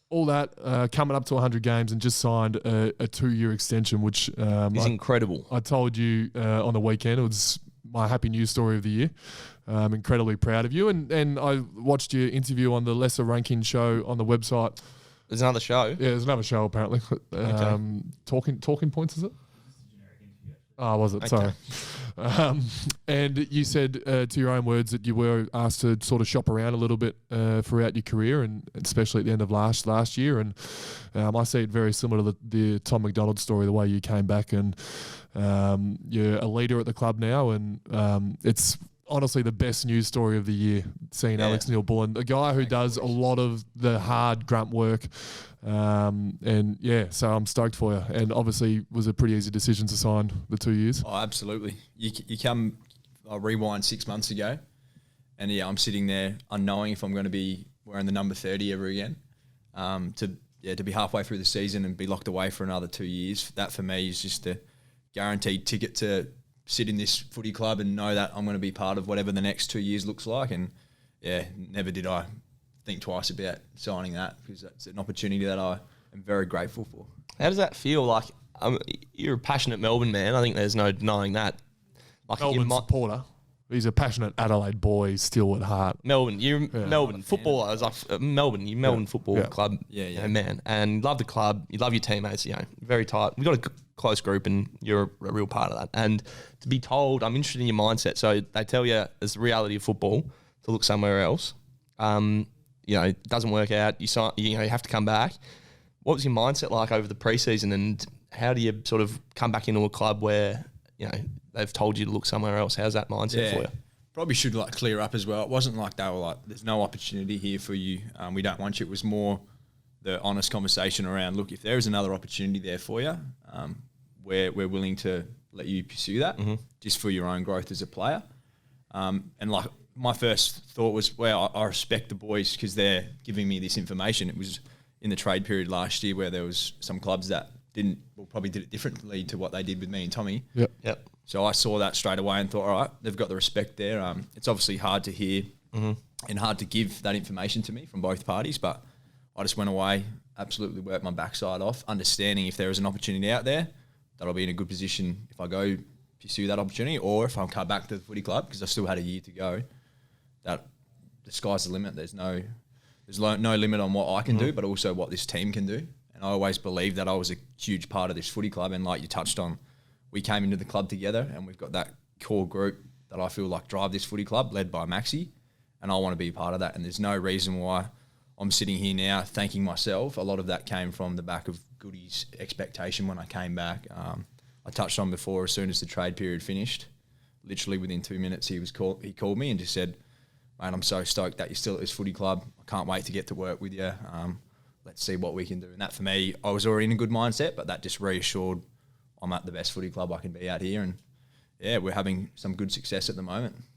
all that, coming up to 100 games and just signed a 2-year extension, which is incredible. I told you on the weekend, it was my happy news story of the year. I'm incredibly proud of you. And I watched your interview on the lesser ranking show on the website. There's another show? Yeah, there's another show apparently. Talking Points, is it? Oh, was it? Okay. Sorry. And you said, to your own words, that you were asked to sort of shop around a little bit throughout your career, and especially at the end of last year. And I see it very similar to the Tom McDonald story, the way you came back, and you're a leader at the club now, and it's honestly the best news story of the year, seeing Alex Neal-Bullen, a guy who does a lot of the hard grunt work. And yeah, so I'm stoked for you. And obviously was a pretty easy decision to sign the 2 years. Oh, absolutely. You come, I rewind 6 months ago, and I'm sitting there unknowing if I'm going to be wearing the number 30 ever again. To be halfway through the season and be locked away for another 2 years, that for me is just a guaranteed ticket to sit in this footy club and know that I'm going to be part of whatever the next 2 years looks like. And yeah, never did I think twice about signing that, because that's an opportunity that I am very grateful for. How does that feel? Like, you're a passionate Melbourne man. I think there's no denying that. Like, Melbourne supporter. He's a passionate Adelaide boy, still at heart. Melbourne, Melbourne footballer. I was like, Melbourne Football Club. Yeah. Man, and you love the club. You love your teammates. Very tight. We've got a close group, and you're a real part of that. And to be told, I'm interested in your mindset. So they tell you it's the reality of football to look somewhere else. It doesn't work out. You have to come back. What was your mindset like over the preseason, and how do you sort of come back into a club where they've told you to look somewhere else? How's that mindset for you? Probably should clear up as well. It wasn't like they were like, "There's no opportunity here for you. We don't want you." It was more the honest conversation around, look, if there is another opportunity there for you, we're willing to let you pursue that, just for your own growth as a player. And my first thought was, well, I respect the boys because they're giving me this information. It was in the trade period last year where there was some clubs that probably did it differently to what they did with me and Tommy. Yep. So I saw that straight away and thought, all right, they've got the respect there. It's obviously hard to hear and hard to give that information to me from both parties, but I just went away, absolutely worked my backside off, understanding if there is an opportunity out there, that I'll be in a good position if I go pursue that opportunity, or if I come back to the footy club, because I still had a year to go, that the sky's the limit. There's no limit on what I can do, but also what this team can do. And I always believed that I was a huge part of this footy club. And like you touched on, we came into the club together, and we've got that core group that I feel like drive this footy club, led by Maxi, and I want to be a part of that. And there's no reason why I'm sitting here now thanking myself. A lot of that came from the back of Goody's expectation when I came back. I touched on before, as soon as the trade period finished, literally within 2 minutes, he called me and just said, "Mate, I'm so stoked that you're still at this footy club. I can't wait to get to work with you. Let's see what we can do." And that for me, I was already in a good mindset, but that just reassured I'm at the best footy club I can be at here. And yeah, we're having some good success at the moment.